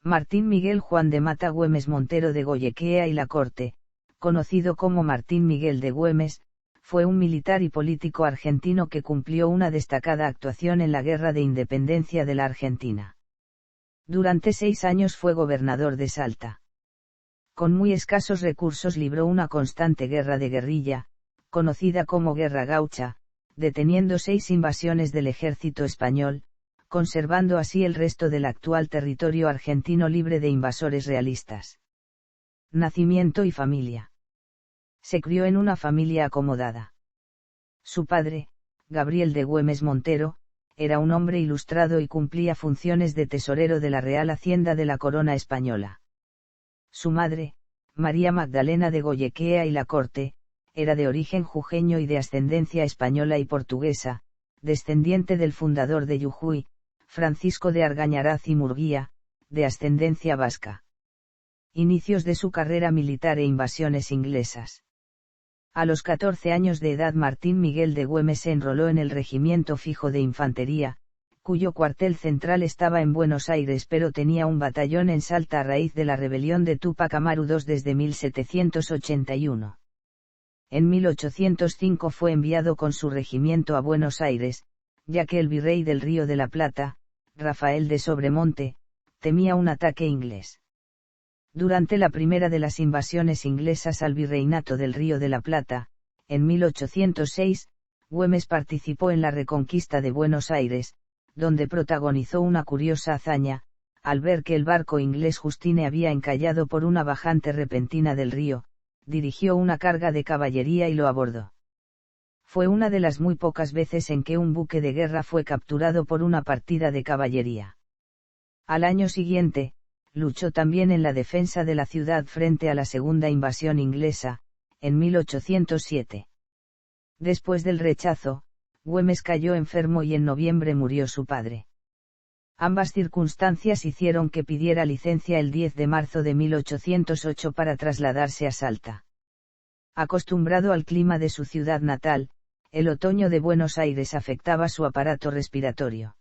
Martín Miguel Juan de Mata Güemes Montero de Goyequea y La Corte, conocido como Martín Miguel de Güemes, fue un militar y político argentino que cumplió una destacada actuación en la Guerra de Independencia de la Argentina. Durante 6 años fue gobernador de Salta. Con muy escasos recursos libró una constante guerra de guerrilla, conocida como Guerra Gaucha, deteniendo 6 invasiones del ejército español, conservando así el resto del actual territorio argentino libre de invasores realistas. Nacimiento y familia. Se crió en una familia acomodada. Su padre, Gabriel de Güemes Montero, era un hombre ilustrado y cumplía funciones de tesorero de la Real Hacienda de la Corona Española. Su madre, María Magdalena de Goyequea y La Corte, era de origen jujeño y de ascendencia española y portuguesa, descendiente del fundador de Jujuy, Francisco de Argañaraz y Murguía, de ascendencia vasca. Inicios de su carrera militar e invasiones inglesas. A los 14 años de edad Martín Miguel de Güemes se enroló en el Regimiento Fijo de Infantería, cuyo cuartel central estaba en Buenos Aires pero tenía un batallón en Salta a raíz de la rebelión de Túpac Amaru II desde 1781. En 1805 fue enviado con su regimiento a Buenos Aires, ya que el virrey del Río de la Plata, Rafael de Sobremonte, temía un ataque inglés. Durante la primera de las invasiones inglesas al virreinato del Río de la Plata, en 1806, Güemes participó en la reconquista de Buenos Aires, donde protagonizó una curiosa hazaña, al ver que el barco inglés Justine había encallado por una bajante repentina del río, dirigió una carga de caballería y lo abordó. Fue una de las muy pocas veces en que un buque de guerra fue capturado por una partida de caballería. Al año siguiente, luchó también en la defensa de la ciudad frente a la segunda invasión inglesa, en 1807. Después del rechazo, Güemes cayó enfermo y en noviembre murió su padre. Ambas circunstancias hicieron que pidiera licencia el 10 de marzo de 1808 para trasladarse a Salta. Acostumbrado al clima de su ciudad natal, el otoño de Buenos Aires afectaba su aparato respiratorio.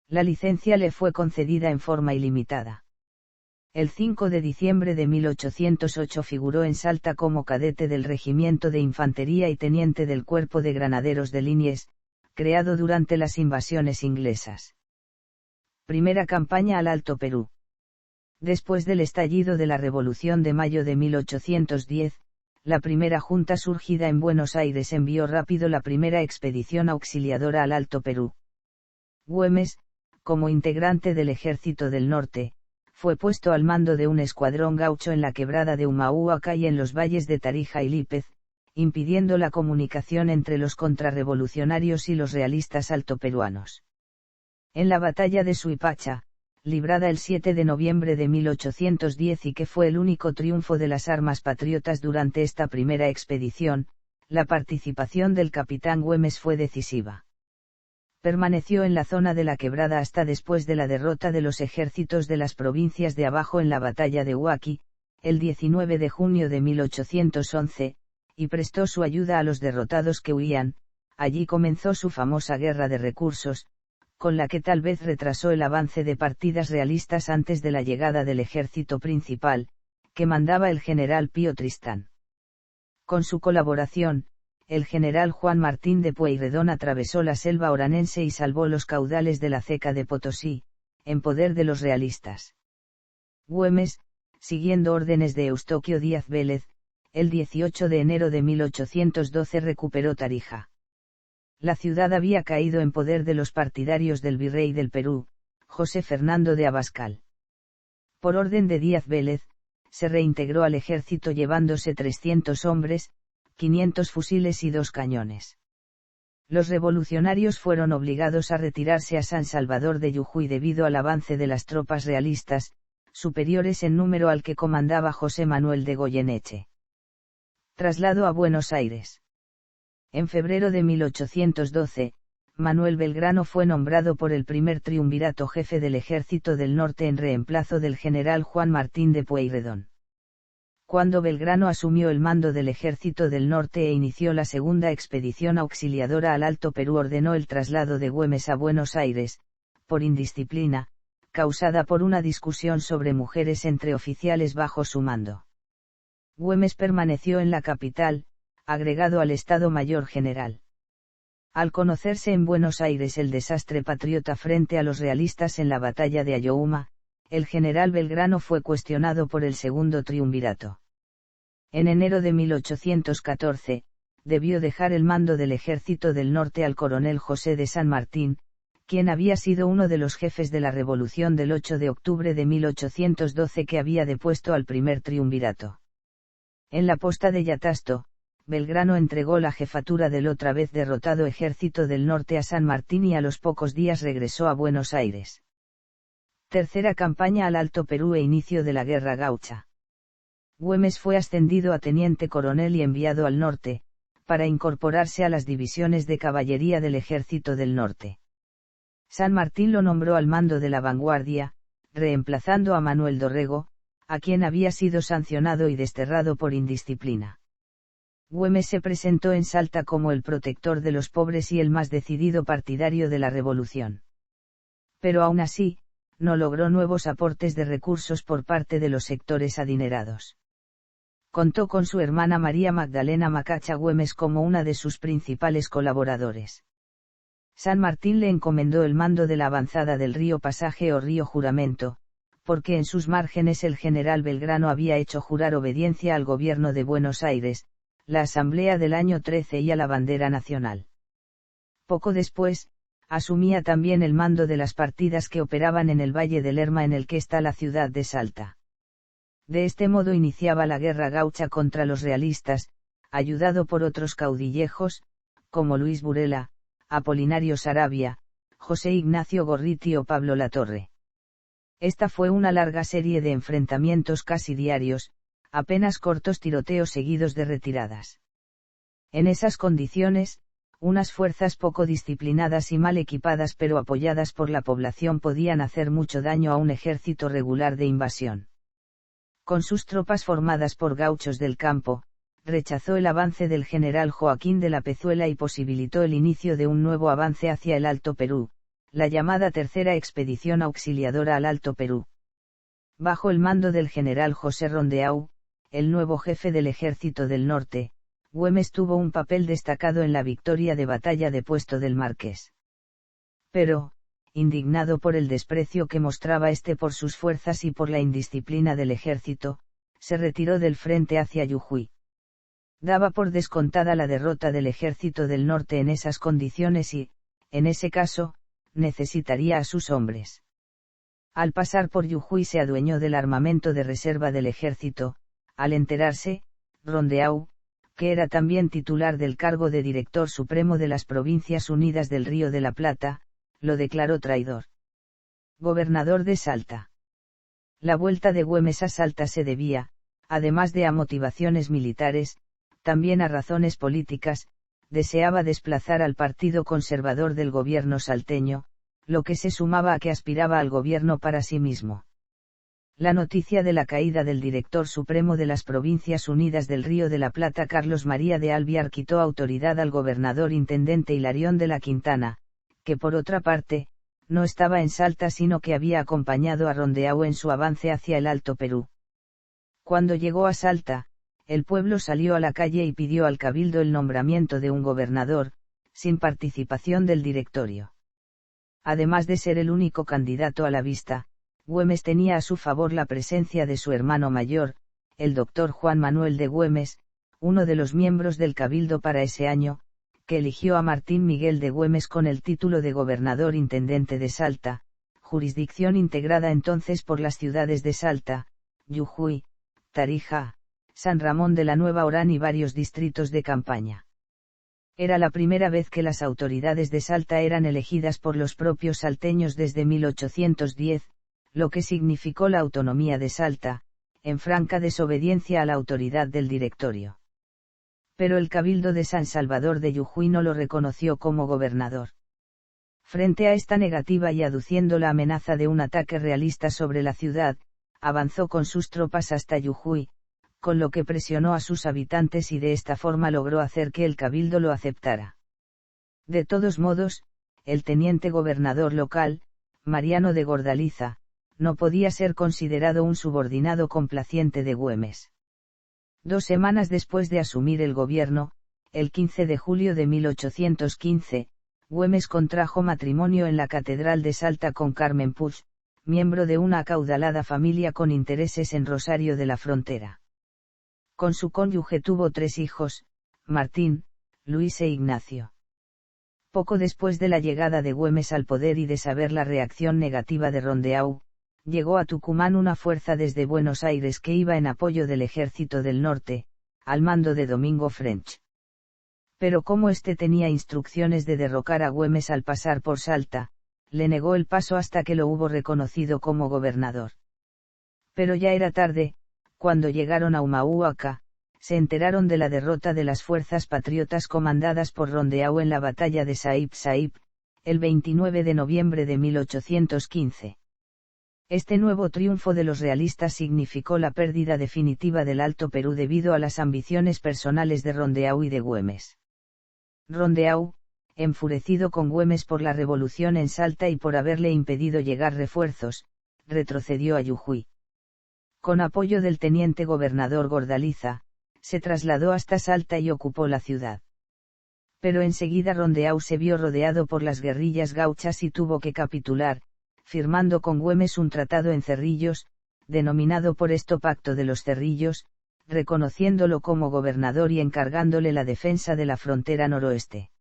La licencia le fue concedida en forma ilimitada. El 5 de diciembre de 1808 figuró en Salta como cadete del Regimiento de Infantería y teniente del Cuerpo de Granaderos de Liniers, creado durante las invasiones inglesas. Primera campaña al Alto Perú. Después del estallido de la Revolución de mayo de 1810, la primera junta surgida en Buenos Aires envió rápido la primera expedición auxiliadora al Alto Perú. Güemes, como integrante del Ejército del Norte, fue puesto al mando de un escuadrón gaucho en la quebrada de Humahuaca y en los valles de Tarija y Lípez, impidiendo la comunicación entre los contrarrevolucionarios y los realistas altoperuanos. En la batalla de Suipacha, librada el 7 de noviembre de 1810 y que fue el único triunfo de las armas patriotas durante esta primera expedición, la participación del capitán Güemes fue decisiva. Permaneció en la zona de la quebrada hasta después de la derrota de los ejércitos de las provincias de abajo en la batalla de Huaqui, el 19 de junio de 1811, y prestó su ayuda a los derrotados que huían. Allí comenzó su famosa guerra de recursos, con la que tal vez retrasó el avance de partidas realistas antes de la llegada del ejército principal, que mandaba el general Pío Tristán. Con su colaboración, el general Juan Martín de Pueyrredón atravesó la selva oranense y salvó los caudales de la Ceca de Potosí, en poder de los realistas. Güemes, siguiendo órdenes de Eustoquio Díaz Vélez, el 18 de enero de 1812 recuperó Tarija. La ciudad había caído en poder de los partidarios del virrey del Perú, José Fernando de Abascal. Por orden de Díaz Vélez, se reintegró al ejército llevándose 300 hombres, 500 fusiles y 2 cañones. Los revolucionarios fueron obligados a retirarse a San Salvador de Jujuy debido al avance de las tropas realistas, superiores en número al que comandaba José Manuel de Goyeneche. Traslado a Buenos Aires. En febrero de 1812, Manuel Belgrano fue nombrado por el primer triunvirato jefe del Ejército del Norte en reemplazo del general Juan Martín de Pueyrredón. Cuando Belgrano asumió el mando del Ejército del Norte e inició la segunda expedición auxiliadora al Alto Perú ordenó el traslado de Güemes a Buenos Aires, por indisciplina, causada por una discusión sobre mujeres entre oficiales bajo su mando. Güemes permaneció en la capital, agregado al Estado Mayor General. Al conocerse en Buenos Aires el desastre patriota frente a los realistas en la batalla de Ayohuma, el general Belgrano fue cuestionado por el segundo triunvirato. En enero de 1814, debió dejar el mando del Ejército del Norte al coronel José de San Martín, quien había sido uno de los jefes de la revolución del 8 de octubre de 1812 que había depuesto al primer triunvirato. En la posta de Yatasto, Belgrano entregó la jefatura del otra vez derrotado Ejército del Norte a San Martín y a los pocos días regresó a Buenos Aires. Tercera campaña al Alto Perú e inicio de la Guerra Gaucha. Güemes fue ascendido a teniente coronel y enviado al norte, para incorporarse a las divisiones de caballería del Ejército del Norte. San Martín lo nombró al mando de la vanguardia, reemplazando a Manuel Dorrego, a quien había sido sancionado y desterrado por indisciplina. Güemes se presentó en Salta como el protector de los pobres y el más decidido partidario de la revolución. Pero aún así, no logró nuevos aportes de recursos por parte de los sectores adinerados. Contó con su hermana María Magdalena Macacha Güemes como una de sus principales colaboradores. San Martín le encomendó el mando de la avanzada del río Pasaje o río Juramento, porque en sus márgenes el general Belgrano había hecho jurar obediencia al gobierno de Buenos Aires, la Asamblea del año 13 y a la bandera nacional. Poco después, asumía también el mando de las partidas que operaban en el Valle del Lerma en el que está la ciudad de Salta. De este modo iniciaba la guerra gaucha contra los realistas, ayudado por otros caudillejos, como Luis Burela, Apolinario Saravia, José Ignacio Gorriti o Pablo Latorre. Esta fue una larga serie de enfrentamientos casi diarios, apenas cortos tiroteos seguidos de retiradas. En esas condiciones, unas fuerzas poco disciplinadas y mal equipadas pero apoyadas por la población podían hacer mucho daño a un ejército regular de invasión. Con sus tropas formadas por gauchos del campo, rechazó el avance del general Joaquín de la Pezuela y posibilitó el inicio de un nuevo avance hacia el Alto Perú, la llamada Tercera Expedición Auxiliadora al Alto Perú. Bajo el mando del general José Rondeau, el nuevo jefe del Ejército del Norte, Güemes tuvo un papel destacado en la victoria de batalla de Puesto del Marqués. Pero, indignado por el desprecio que mostraba este por sus fuerzas y por la indisciplina del ejército, se retiró del frente hacia Jujuy. Daba por descontada la derrota del Ejército del Norte en esas condiciones y, en ese caso, necesitaría a sus hombres. Al pasar por Jujuy se adueñó del armamento de reserva del ejército. Al enterarse, Rondeau, que era también titular del cargo de director supremo de las Provincias Unidas del Río de la Plata, lo declaró traidor. Gobernador de Salta. La vuelta de Güemes a Salta se debía, además de a motivaciones militares, también a razones políticas. Deseaba desplazar al Partido Conservador del gobierno salteño, lo que se sumaba a que aspiraba al gobierno para sí mismo. La noticia de la caída del director supremo de las Provincias Unidas del Río de la Plata Carlos María de Alvear quitó autoridad al gobernador intendente Hilarión de la Quintana, que por otra parte, no estaba en Salta sino que había acompañado a Rondeau en su avance hacia el Alto Perú. Cuando llegó a Salta, el pueblo salió a la calle y pidió al cabildo el nombramiento de un gobernador, sin participación del directorio. Además de ser el único candidato a la vista, Güemes tenía a su favor la presencia de su hermano mayor, el doctor Juan Manuel de Güemes, uno de los miembros del cabildo para ese año, que eligió a Martín Miguel de Güemes con el título de gobernador intendente de Salta, jurisdicción integrada entonces por las ciudades de Salta, Jujuy, Tarija, San Ramón de la Nueva Orán y varios distritos de campaña. Era la primera vez que las autoridades de Salta eran elegidas por los propios salteños desde 1810, lo que significó la autonomía de Salta, en franca desobediencia a la autoridad del directorio. Pero el Cabildo de San Salvador de Jujuy no lo reconoció como gobernador. Frente a esta negativa y aduciendo la amenaza de un ataque realista sobre la ciudad, avanzó con sus tropas hasta Jujuy, con lo que presionó a sus habitantes y de esta forma logró hacer que el cabildo lo aceptara. De todos modos, el teniente gobernador local, Mariano de Gordaliza, no podía ser considerado un subordinado complaciente de Güemes. 2 semanas después de asumir el gobierno, el 15 de julio de 1815, Güemes contrajo matrimonio en la Catedral de Salta con Carmen Puig, miembro de una acaudalada familia con intereses en Rosario de la Frontera. Con su cónyuge tuvo 3 hijos, Martín, Luis e Ignacio. Poco después de la llegada de Güemes al poder y de saber la reacción negativa de Rondeau, llegó a Tucumán una fuerza desde Buenos Aires que iba en apoyo del Ejército del Norte, al mando de Domingo French. Pero como éste tenía instrucciones de derrocar a Güemes al pasar por Salta, le negó el paso hasta que lo hubo reconocido como gobernador. Pero ya era tarde, cuando llegaron a Humahuaca, se enteraron de la derrota de las fuerzas patriotas comandadas por Rondeau en la batalla de Saip Saip, el 29 de noviembre de 1815. Este nuevo triunfo de los realistas significó la pérdida definitiva del Alto Perú debido a las ambiciones personales de Rondeau y de Güemes. Rondeau, enfurecido con Güemes por la revolución en Salta y por haberle impedido llegar refuerzos, retrocedió a Jujuy. Con apoyo del teniente gobernador Gordaliza, se trasladó hasta Salta y ocupó la ciudad. Pero enseguida Rondeau se vio rodeado por las guerrillas gauchas y tuvo que capitular, firmando con Güemes un tratado en Cerrillos, denominado por esto Pacto de los Cerrillos, reconociéndolo como gobernador y encargándole la defensa de la frontera noroeste.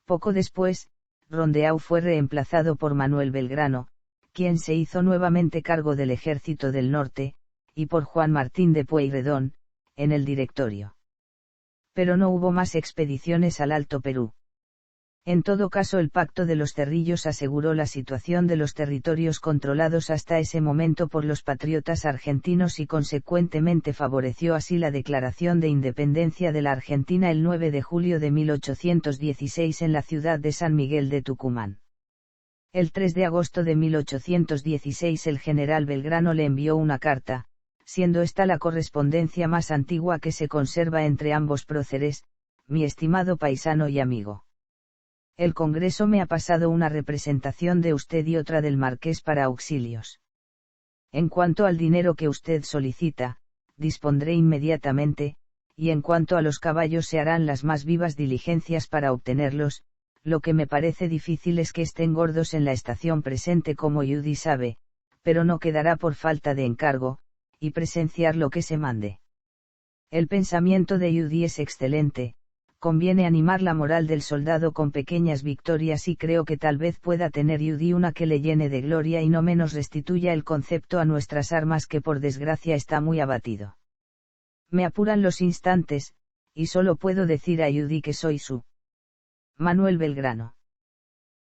Poco después, Rondeau fue reemplazado por Manuel Belgrano, quien se hizo nuevamente cargo del Ejército del Norte, y por Juan Martín de Pueyrredón, en el directorio. Pero no hubo más expediciones al Alto Perú. En todo caso, el Pacto de los Cerrillos aseguró la situación de los territorios controlados hasta ese momento por los patriotas argentinos y consecuentemente favoreció así la declaración de independencia de la Argentina el 9 de julio de 1816 en la ciudad de San Miguel de Tucumán. El 3 de agosto de 1816 el general Belgrano le envió una carta, siendo esta la correspondencia más antigua que se conserva entre ambos próceres: mi estimado paisano y amigo. El Congreso me ha pasado una representación de usted y otra del Marqués para auxilios. En cuanto al dinero que usted solicita, dispondré inmediatamente, y en cuanto a los caballos se harán las más vivas diligencias para obtenerlos. Lo que me parece difícil es que estén gordos en la estación presente, como Judy sabe, pero no quedará por falta de encargo, y presenciar lo que se mande. El pensamiento de Judy es excelente. Conviene animar la moral del soldado con pequeñas victorias y creo que tal vez pueda tener Judy una que le llene de gloria y no menos restituya el concepto a nuestras armas, que por desgracia está muy abatido. Me apuran los instantes, y solo puedo decir a Judy que soy su Manuel Belgrano.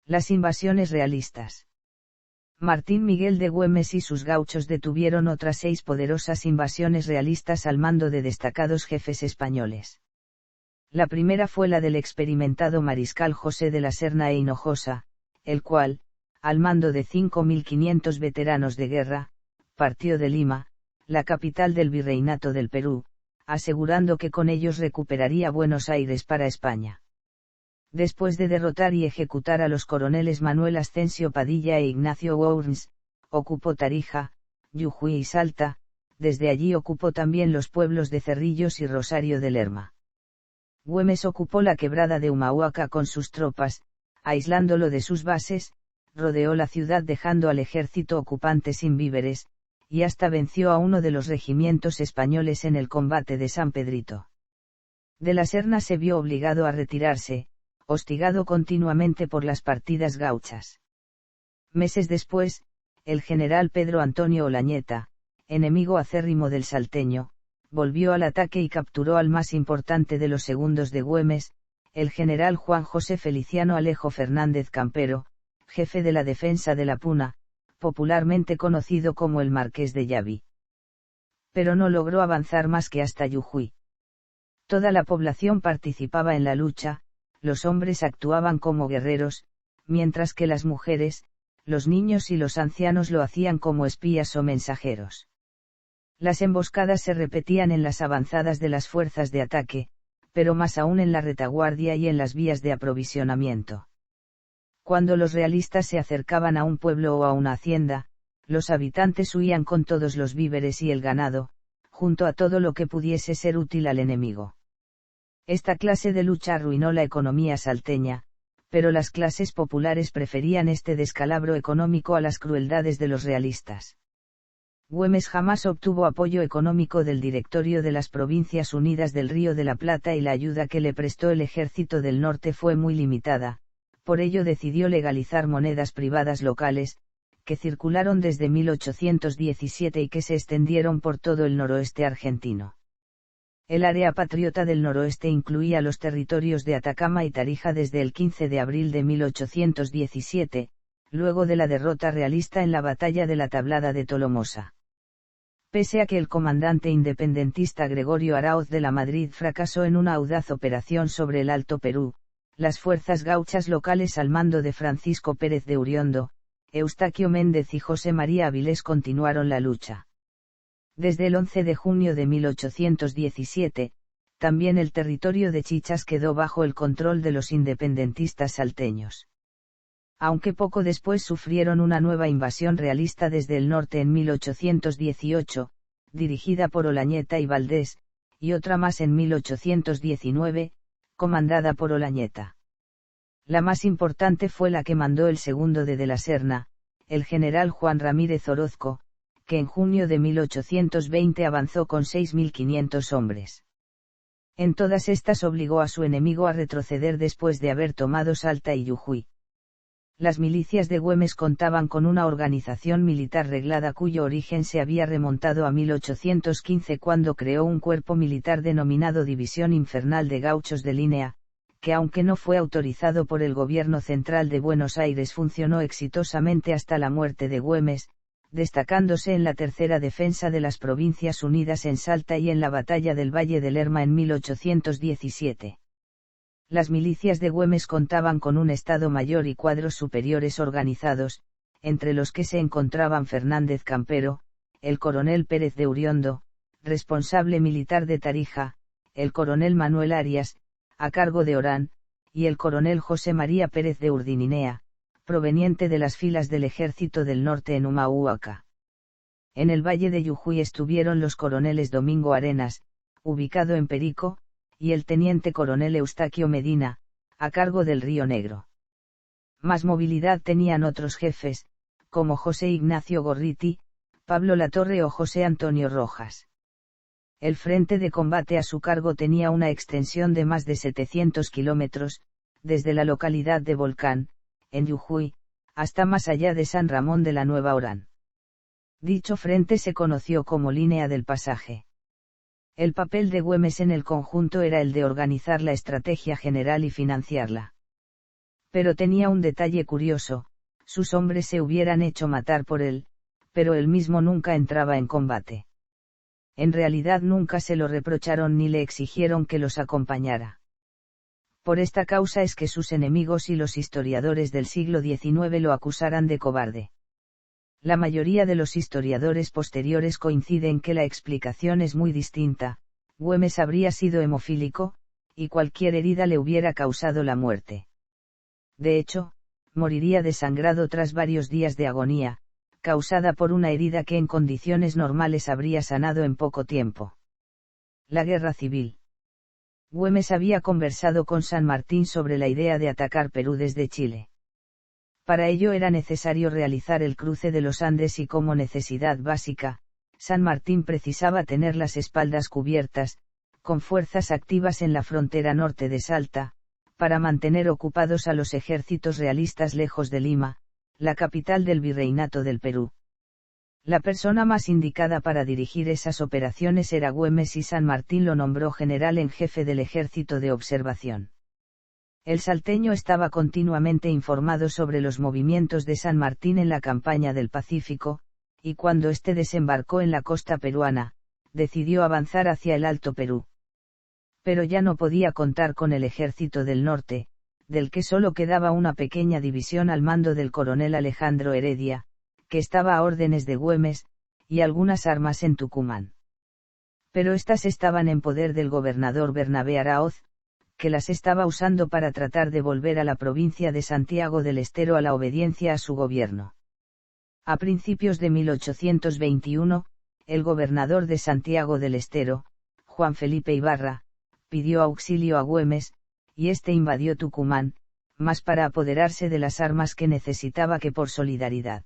Las invasiones realistas. Martín Miguel de Güemes y sus gauchos detuvieron otras 6 poderosas invasiones realistas al mando de destacados jefes españoles. La primera fue la del experimentado mariscal José de la Serna e Hinojosa, el cual, al mando de 5.500 veteranos de guerra, partió de Lima, la capital del Virreinato del Perú, asegurando que con ellos recuperaría Buenos Aires para España. Después de derrotar y ejecutar a los coroneles Manuel Ascencio Padilla e Ignacio Worms, ocupó Tarija, Jujuy y Salta. Desde allí ocupó también los pueblos de Cerrillos y Rosario de Lerma. Güemes ocupó la quebrada de Humahuaca con sus tropas, aislándolo de sus bases, rodeó la ciudad dejando al ejército ocupante sin víveres, y hasta venció a uno de los regimientos españoles en el combate de San Pedrito. De la Serna se vio obligado a retirarse, hostigado continuamente por las partidas gauchas. Meses después, el general Pedro Antonio Olañeta, enemigo acérrimo del salteño, volvió al ataque y capturó al más importante de los segundos de Güemes, el general Juan José Feliciano Alejo Fernández Campero, jefe de la defensa de la Puna, popularmente conocido como el Marqués de Yaví. Pero no logró avanzar más que hasta Jujuy. Toda la población participaba en la lucha, los hombres actuaban como guerreros, mientras que las mujeres, los niños y los ancianos lo hacían como espías o mensajeros. Las emboscadas se repetían en las avanzadas de las fuerzas de ataque, pero más aún en la retaguardia y en las vías de aprovisionamiento. Cuando los realistas se acercaban a un pueblo o a una hacienda, los habitantes huían con todos los víveres y el ganado, junto a todo lo que pudiese ser útil al enemigo. Esta clase de lucha arruinó la economía salteña, pero las clases populares preferían este descalabro económico a las crueldades de los realistas. Güemes jamás obtuvo apoyo económico del Directorio de las Provincias Unidas del Río de la Plata y la ayuda que le prestó el Ejército del Norte fue muy limitada, por ello decidió legalizar monedas privadas locales, que circularon desde 1817 y que se extendieron por todo el noroeste argentino. El área patriota del noroeste incluía los territorios de Atacama y Tarija desde el 15 de abril de 1817, luego de la derrota realista en la batalla de la Tablada de Tolomosa. Pese a que el comandante independentista Gregorio Aráoz de la Madrid fracasó en una audaz operación sobre el Alto Perú, las fuerzas gauchas locales al mando de Francisco Pérez de Uriondo, Eustaquio Méndez y José María Avilés continuaron la lucha. Desde el 11 de junio de 1817, también el territorio de Chichas quedó bajo el control de los independentistas salteños. Aunque poco después sufrieron una nueva invasión realista desde el norte en 1818, dirigida por Olañeta y Valdés, y otra más en 1819, comandada por Olañeta. La más importante fue la que mandó el segundo de la Serna, el general Juan Ramírez Orozco, que en junio de 1820 avanzó con 6.500 hombres. En todas estas obligó a su enemigo a retroceder después de haber tomado Salta y Jujuy. Las milicias de Güemes contaban con una organización militar reglada cuyo origen se había remontado a 1815 cuando creó un cuerpo militar denominado División Infernal de Gauchos de Línea, que aunque no fue autorizado por el gobierno central de Buenos Aires funcionó exitosamente hasta la muerte de Güemes, destacándose en la tercera defensa de las Provincias Unidas en Salta y en la batalla del Valle del Lerma en 1817. Las milicias de Güemes contaban con un Estado Mayor y cuadros superiores organizados, entre los que se encontraban Fernández Campero, el coronel Pérez de Uriondo, responsable militar de Tarija, el coronel Manuel Arias, a cargo de Orán, y el coronel José María Pérez de Urdininea, proveniente de las filas del Ejército del Norte en Humahuaca. En el Valle de Jujuy estuvieron los coroneles Domingo Arenas, ubicado en Perico, y el teniente coronel Eustaquio Medina, a cargo del Río Negro. Más movilidad tenían otros jefes, como José Ignacio Gorriti, Pablo Latorre o José Antonio Rojas. El frente de combate a su cargo tenía una extensión de más de 700 kilómetros, desde la localidad de Volcán, en Jujuy, hasta más allá de San Ramón de la Nueva Orán. Dicho frente se conoció como Línea del Pasaje. El papel de Güemes en el conjunto era el de organizar la estrategia general y financiarla. Pero tenía un detalle curioso, sus hombres se hubieran hecho matar por él, pero él mismo nunca entraba en combate. En realidad nunca se lo reprocharon ni le exigieron que los acompañara. Por esta causa es que sus enemigos y los historiadores del siglo XIX lo acusaran de cobarde. La mayoría de los historiadores posteriores coinciden que la explicación es muy distinta. Güemes habría sido hemofílico, y cualquier herida le hubiera causado la muerte. De hecho, moriría desangrado tras varios días de agonía, causada por una herida que en condiciones normales habría sanado en poco tiempo. La Guerra Civil. Güemes había conversado con San Martín sobre la idea de atacar Perú desde Chile. Para ello era necesario realizar el cruce de los Andes y como necesidad básica, San Martín precisaba tener las espaldas cubiertas, con fuerzas activas en la frontera norte de Salta, para mantener ocupados a los ejércitos realistas lejos de Lima, la capital del Virreinato del Perú. La persona más indicada para dirigir esas operaciones era Güemes y San Martín lo nombró general en jefe del ejército de observación. El salteño estaba continuamente informado sobre los movimientos de San Martín en la campaña del Pacífico, y cuando éste desembarcó en la costa peruana, decidió avanzar hacia el Alto Perú. Pero ya no podía contar con el ejército del norte, del que solo quedaba una pequeña división al mando del coronel Alejandro Heredia, que estaba a órdenes de Güemes, y algunas armas en Tucumán. Pero estas estaban en poder del gobernador Bernabé Aráoz, que las estaba usando para tratar de volver a la provincia de Santiago del Estero a la obediencia a su gobierno. A principios de 1821, el gobernador de Santiago del Estero, Juan Felipe Ibarra, pidió auxilio a Güemes, y este invadió Tucumán, más para apoderarse de las armas que necesitaba que por solidaridad.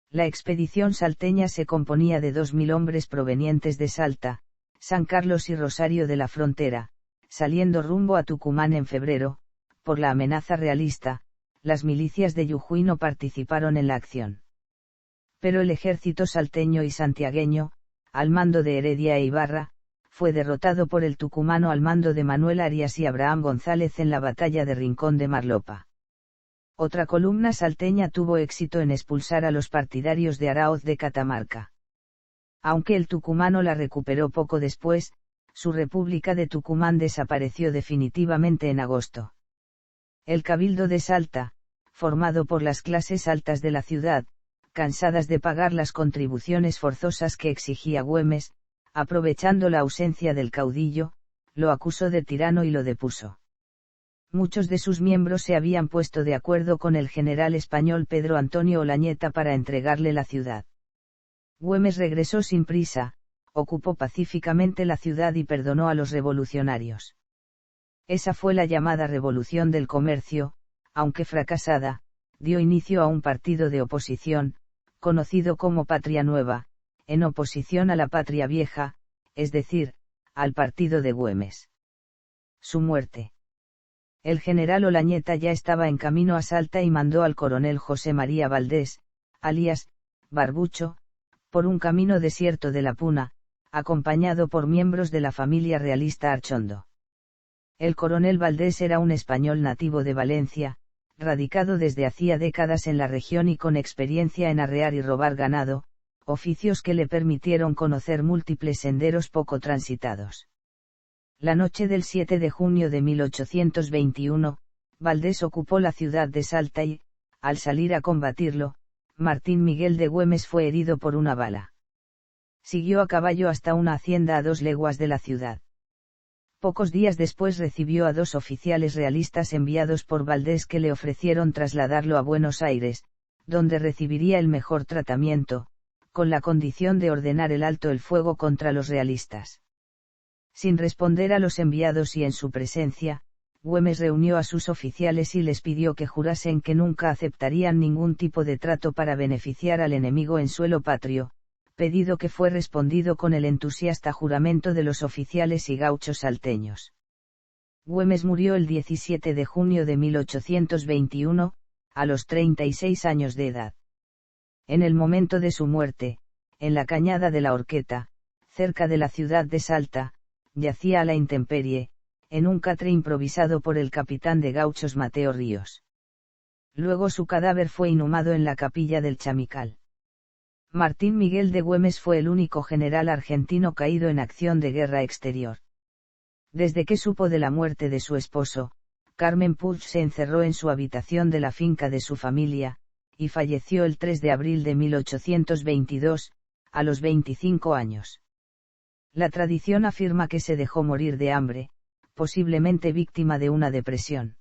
La expedición salteña se componía de 2000 hombres provenientes de Salta, San Carlos y Rosario de la Frontera, saliendo rumbo a Tucumán en febrero. Por la amenaza realista, las milicias de Jujuy no participaron en la acción. Pero el ejército salteño y santiagueño, al mando de Heredia e Ibarra, fue derrotado por el tucumano al mando de Manuel Arias y Abraham González en la batalla de Rincón de Marlopa. Otra columna salteña tuvo éxito en expulsar a los partidarios de Aráoz de Catamarca. Aunque el tucumano la recuperó poco después, su República de Tucumán desapareció definitivamente en agosto. El Cabildo de Salta, formado por las clases altas de la ciudad, cansadas de pagar las contribuciones forzosas que exigía Güemes, aprovechando la ausencia del caudillo, lo acusó de tirano y lo depuso. Muchos de sus miembros se habían puesto de acuerdo con el general español Pedro Antonio Olañeta para entregarle la ciudad. Güemes regresó sin prisa, ocupó pacíficamente la ciudad y perdonó a los revolucionarios. Esa fue la llamada Revolución del Comercio, aunque fracasada, dio inicio a un partido de oposición, conocido como Patria Nueva, en oposición a la Patria Vieja, es decir, al partido de Güemes. Su muerte. El general Olañeta ya estaba en camino a Salta y mandó al coronel José María Valdés, alias Barbucho, por un camino desierto de la Puna, acompañado por miembros de la familia realista Archondo. El coronel Valdés era un español nativo de Valencia, radicado desde hacía décadas en la región y con experiencia en arrear y robar ganado, oficios que le permitieron conocer múltiples senderos poco transitados. La noche del 7 de junio de 1821, Valdés ocupó la ciudad de Salta y, al salir a combatirlo, Martín Miguel de Güemes fue herido por una bala. Siguió a caballo hasta una hacienda a 2 leguas de la ciudad. Pocos días después recibió a 2 oficiales realistas enviados por Valdés que le ofrecieron trasladarlo a Buenos Aires, donde recibiría el mejor tratamiento, con la condición de ordenar el alto el fuego contra los realistas. Sin responder a los enviados y en su presencia, Güemes reunió a sus oficiales y les pidió que jurasen que nunca aceptarían ningún tipo de trato para beneficiar al enemigo en suelo patrio, pedido que fue respondido con el entusiasta juramento de los oficiales y gauchos salteños. Güemes murió el 17 de junio de 1821, a los 36 años de edad. En el momento de su muerte, en la cañada de la Horqueta, cerca de la ciudad de Salta, yacía a la intemperie, en un catre improvisado por el capitán de gauchos Mateo Ríos. Luego su cadáver fue inhumado en la capilla del Chamical. Martín Miguel de Güemes fue el único general argentino caído en acción de guerra exterior. Desde que supo de la muerte de su esposo, Carmen Puig se encerró en su habitación de la finca de su familia, y falleció el 3 de abril de 1822, a los 25 años. La tradición afirma que se dejó morir de hambre, posiblemente víctima de una depresión.